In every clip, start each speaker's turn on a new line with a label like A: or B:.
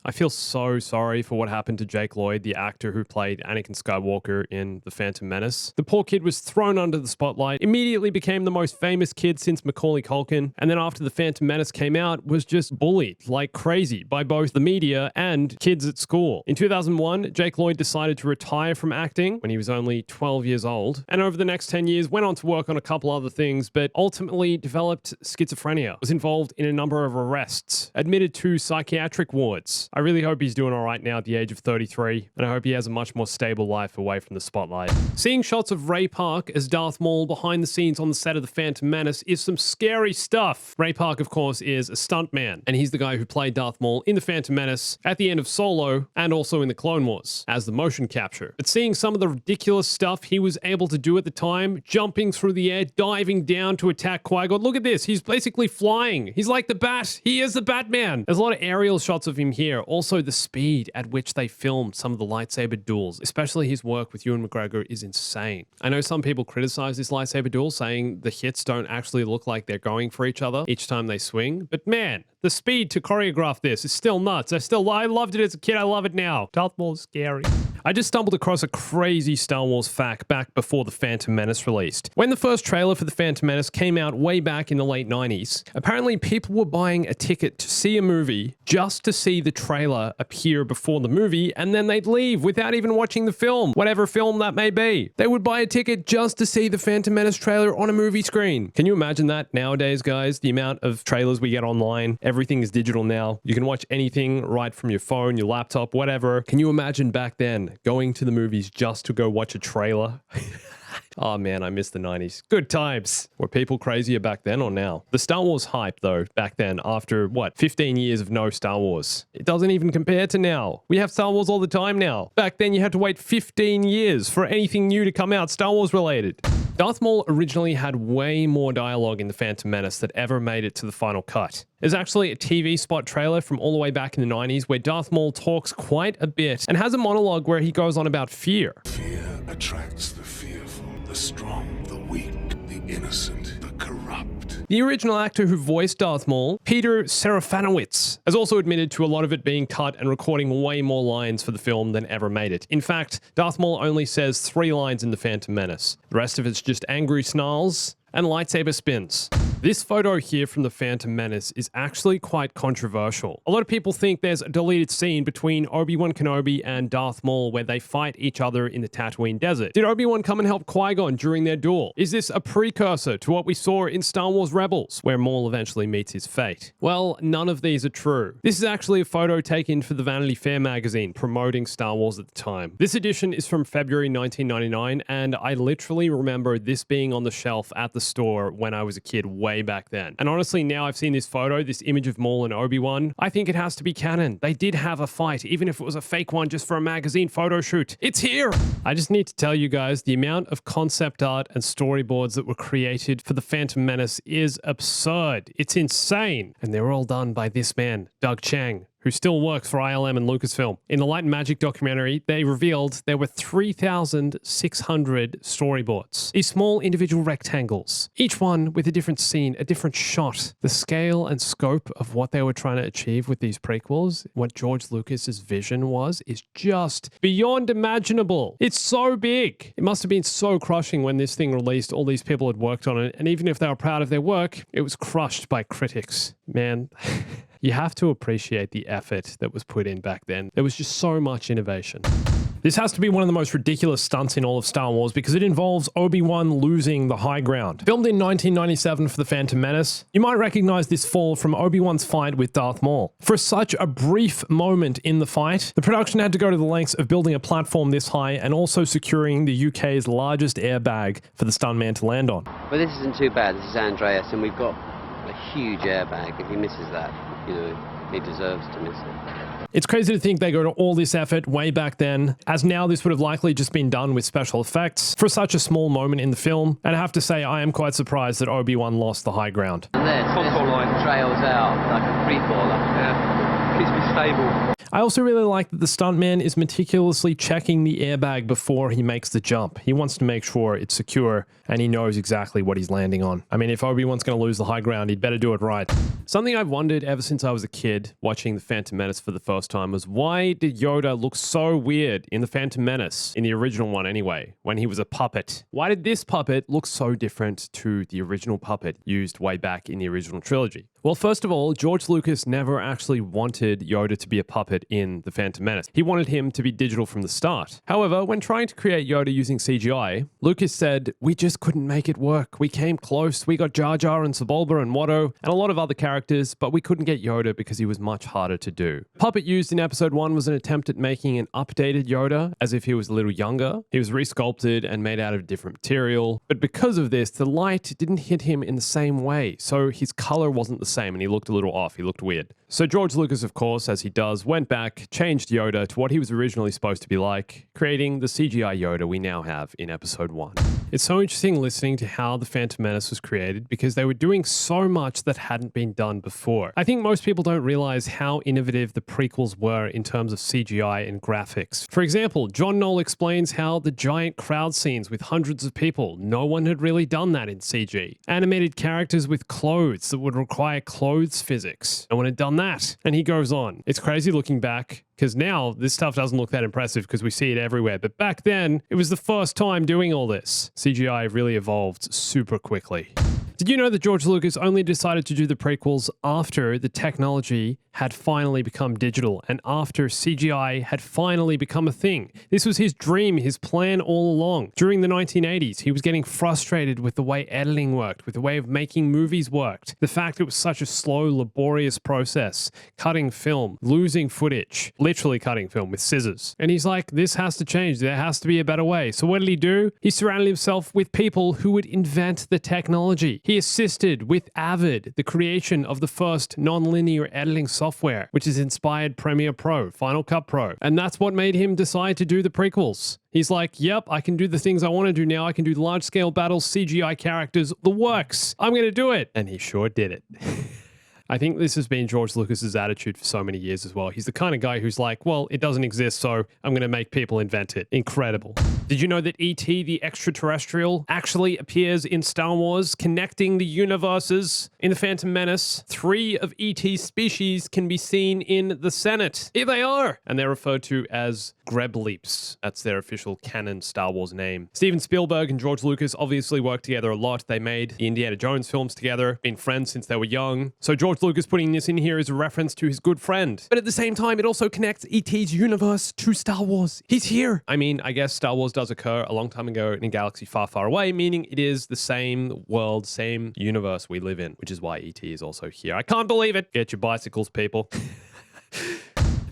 A: I feel so sorry for what happened to Jake Lloyd, the actor who played Anakin Skywalker in The Phantom Menace. The poor kid was thrown under the spotlight, immediately became the most famous kid since Macaulay Culkin, and then after The Phantom Menace came out, was just bullied like crazy by both the media and kids at school. In 2001, Jake Lloyd decided to retire from acting when he was only 12 years old, and over the next 10 years went on to work on a couple other things, but ultimately developed schizophrenia, was involved in a number of arrests, admitted to psychiatric wards. I really hope he's doing all right now at the age of 33, and I hope he has a much more stable life away from the spotlight. Seeing shots of Ray Park as Darth Maul behind the scenes on the set of The Phantom Menace is some scary stuff. Ray Park, of course, is a stuntman, and he's the guy who played Darth Maul in The Phantom Menace, at the end of Solo, and also in the Clone Wars, as the motion capture. But seeing some of the ridiculous stuff he was able to do at the time, jumping through the air, diving down to attack Qui-Gon. Look at this, he's basically flying. He's like the Bat. He is the Batman. There's a lot of aerial shots of him here. Also, the speed at which they filmed some of the lightsaber duels, especially his work with Ewan McGregor, is insane. I know some people criticize this lightsaber duel, saying the hits don't actually look like they're going for each other each time they swing, but man, the speed to choreograph this is still nuts. I loved it as a kid. I love it now. Darth Maul is scary. I just stumbled across a crazy Star Wars fact back before The Phantom Menace released. When the first trailer for The Phantom Menace came out way back in the late 90s, apparently people were buying a ticket to see a movie just to see the trailer appear before the movie, and then they'd leave without even watching the film, whatever film that may be. They would buy a ticket just to see The Phantom Menace trailer on a movie screen. Can you imagine that nowadays, guys? The amount of trailers we get online, everything is digital now. You can watch anything right from your phone, your laptop, whatever. Can you imagine back then going to the movies just to go watch a trailer? Oh man, I miss the 90s. Good times. Were people crazier back then or now? The Star Wars hype, though, back then, after, 15 years of no Star Wars? It doesn't even compare to now. We have Star Wars all the time now. Back then, you had to wait 15 years for anything new to come out Star Wars related. Darth Maul originally had way more dialogue in The Phantom Menace that ever made it to the final cut. There's actually a TV spot trailer from all the way back in the 90s where Darth Maul talks quite a bit and has a monologue where he goes on about fear.
B: Fear attracts the fearful, the strong, the weak, the innocent, the corrupt.
A: The original actor who voiced Darth Maul, Peter Serafinowicz, has also admitted to a lot of it being cut and recording way more lines for the film than ever made it. In fact, Darth Maul only says 3 lines in The Phantom Menace. The rest of it's just angry snarls and lightsaber spins. This photo here from The Phantom Menace is actually quite controversial. A lot of people think there's a deleted scene between Obi-Wan Kenobi and Darth Maul where they fight each other in the Tatooine desert. Did Obi-Wan come and help Qui-Gon during their duel? Is this a precursor to what we saw in Star Wars Rebels, where Maul eventually meets his fate? Well, none of these are true. This is actually a photo taken for the Vanity Fair magazine promoting Star Wars at the time. This edition is from February 1999, and I literally remember this being on the shelf at the store when I was a kid way back then. And honestly, now I've seen this photo, this image of Maul and Obi-Wan, I think it has to be canon. They did have a fight, even if it was a fake one just for a magazine photo shoot. It's here! I just need to tell you guys, the amount of concept art and storyboards that were created for The Phantom Menace is absurd. It's insane. And they were all done by this man, Doug Chiang, who still works for ILM and Lucasfilm. In the Light and Magic documentary, they revealed there were 3,600 storyboards. These small individual rectangles, each one with a different scene, a different shot. The scale and scope of what they were trying to achieve with these prequels, what George Lucas's vision was, is just beyond imaginable. It's so big. It must have been so crushing when this thing released. All these people had worked on it, and even if they were proud of their work, it was crushed by critics. Man, you have to appreciate the effort that was put in back then. There was just so much innovation. This has to be one of the most ridiculous stunts in all of Star Wars because it involves Obi-Wan losing the high ground. Filmed in 1997 for The Phantom Menace, you might recognize this fall from Obi-Wan's fight with Darth Maul. For such a brief moment in the fight, the production had to go to the lengths of building a platform this high and also securing the UK's largest airbag for the stuntman to land on.
C: But this isn't too bad. This is Andreas, and we've got a huge airbag. If he misses that, he deserves to miss it.
A: It's crazy to think they go to all this effort way back then, as now this would have likely just been done with special effects for such a small moment in the film, and I have to say I am quite surprised that Obi-Wan lost the high ground.
C: And this trails out like a free faller.
D: Yeah, keeps me stable.
A: I also really like that the stuntman is meticulously checking the airbag before he makes the jump. He wants to make sure it's secure and he knows exactly what he's landing on. I mean, if Obi-Wan's going to lose the high ground, he'd better do it right. Something I've wondered ever since I was a kid watching The Phantom Menace for the first time was why did Yoda look so weird in The Phantom Menace, in the original one anyway, when he was a puppet? Why did this puppet look so different to the original puppet used way back in the original trilogy? Well, first of all, George Lucas never actually wanted Yoda to be a puppet in The Phantom Menace. He wanted him to be digital from the start. However, when trying to create Yoda using CGI, Lucas said, "We just couldn't make it work. We came close. We got Jar Jar and Sebulba and Watto and a lot of other characters, but we couldn't get Yoda because he was much harder to do." Puppet used in Episode 1 was an attempt at making an updated Yoda, as if he was a little younger. He was resculpted and made out of different material. But because of this, the light didn't hit him in the same way, so his color wasn't the same and he looked a little off. He looked weird. So George Lucas, of course, as he does, went back, changed Yoda to what he was originally supposed to be like, creating the CGI Yoda we now have in Episode 1. It's so interesting listening to how The Phantom Menace was created because they were doing so much that hadn't been done before. I think most people don't realize how innovative the prequels were in terms of CGI and graphics. For example, John Knoll explains how the giant crowd scenes with hundreds of people, no one had really done that in CG. Animated characters with clothes that would require clothes physics. No one had done that. And he goes on. It's crazy looking back, because now this stuff doesn't look that impressive because we see it everywhere. But back then, it was the first time doing all this. CGI really evolved super quickly. Did you know that George Lucas only decided to do the prequels after the technology had finally become digital and after CGI had finally become a thing? This was his dream, his plan all along. During the 1980s, he was getting frustrated with the way editing worked, with the way of making movies worked. The fact it was such a slow, laborious process, cutting film, losing footage, literally cutting film with scissors. And he's like, this has to change. There has to be a better way. So what did he do? He surrounded himself with people who would invent the technology. He assisted with Avid, the creation of the first non-linear editing software, which has inspired Premiere Pro, Final Cut Pro. And that's what made him decide to do the prequels. He's like, yep, I can do the things I want to do now. I can do large-scale battles, CGI characters, the works. I'm going to do it. And he sure did it. I think this has been George Lucas's attitude for so many years as well. He's the kind of guy who's like, well, it doesn't exist, so I'm going to make people invent it. Incredible. Did you know that E.T. the extraterrestrial actually appears in Star Wars, connecting the universes? In The Phantom Menace, 3 of E.T.'s species can be seen in the Senate. Here they are! And they're referred to as Grebleeps. That's their official canon Star Wars name. Steven Spielberg and George Lucas obviously worked together a lot. They made the Indiana Jones films together, been friends since they were young. So George Lucas putting this in here is a reference to his good friend. But at the same time, it also connects E.T.'s universe to Star Wars. He's here. I mean, I guess Star Wars does occur a long time ago in a galaxy far, far away, meaning it is the same world, same universe we live in, which is why E.T. is also here. I can't believe it. Get your bicycles, people.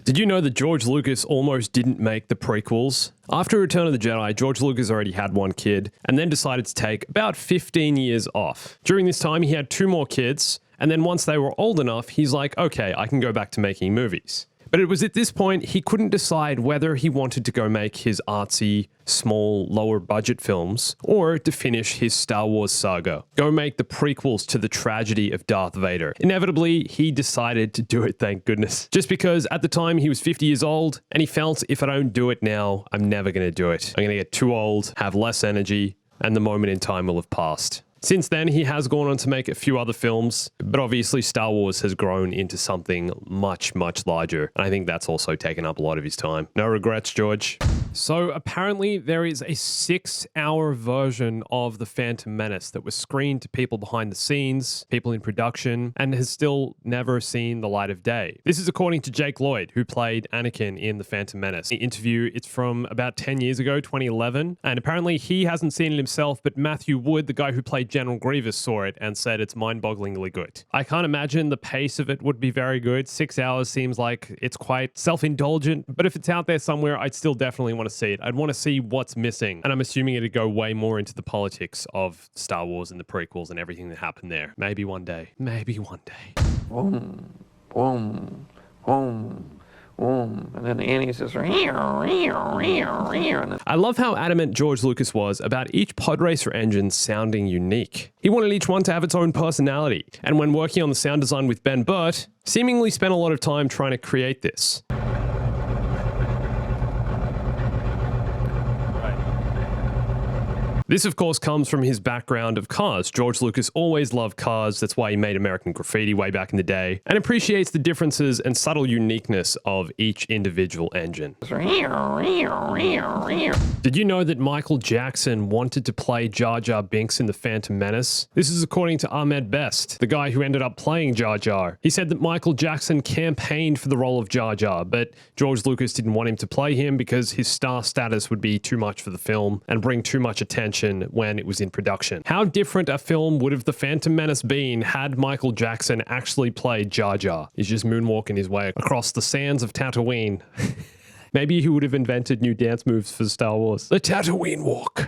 A: Did you know that George Lucas almost didn't make the prequels? After Return of the Jedi, George Lucas already had one kid and then decided to take about 15 years off. During this time, he had 2 more kids, and then once they were old enough, he's like, okay, I can go back to making movies. But it was at this point he couldn't decide whether he wanted to go make his artsy, small, lower budget films or to finish his Star Wars saga. Go make the prequels to the tragedy of Darth Vader. Inevitably, he decided to do it, thank goodness. Just because at the time he was 50 years old and he felt if I don't do it now, I'm never going to do it. I'm going to get too old, have less energy, and the moment in time will have passed. Since then, he has gone on to make a few other films, but obviously Star Wars has grown into something much, much larger. And I think that's also taken up a lot of his time. No regrets, George. So apparently there is a 6-hour version of The Phantom Menace that was screened to people behind the scenes, people in production, and has still never seen the light of day. This is according to Jake Lloyd, who played Anakin in The Phantom Menace. The interview, it's from about 10 years ago, 2011, and apparently he hasn't seen it himself, but Matthew Wood, the guy who played General Grievous, saw it and said it's mind-bogglingly good. I can't imagine the pace of it would be very good. 6 hours seems like it's quite self-indulgent, but if it's out there somewhere, I'd still definitely want to see it. I'd want to see what's missing, and I'm assuming it'd go way more into the politics of Star Wars and the prequels and everything that happened there. Maybe one day. Maybe one day.
D: Boom, boom, boom. And then Annie says, and then
A: I love how adamant George Lucas was about each pod racer engine sounding unique. He wanted each one to have its own personality, and when working on the sound design with Ben Burtt, seemingly spent a lot of time trying to create this. This, of course, comes from his background of cars. George Lucas always loved cars. That's why he made American Graffiti way back in the day, and appreciates the differences and subtle uniqueness of each individual engine. Did you know that Michael Jackson wanted to play Jar Jar Binks in The Phantom Menace? This is according to Ahmed Best, the guy who ended up playing Jar Jar. He said that Michael Jackson campaigned for the role of Jar Jar, but George Lucas didn't want him to play him because his star status would be too much for the film and bring too much attention when it was in production. How different a film would have The Phantom Menace been had Michael Jackson actually played Jar Jar? He's just moonwalking his way across the sands of Tatooine. Maybe he would have invented new dance moves for Star Wars. The Tatooine Walk.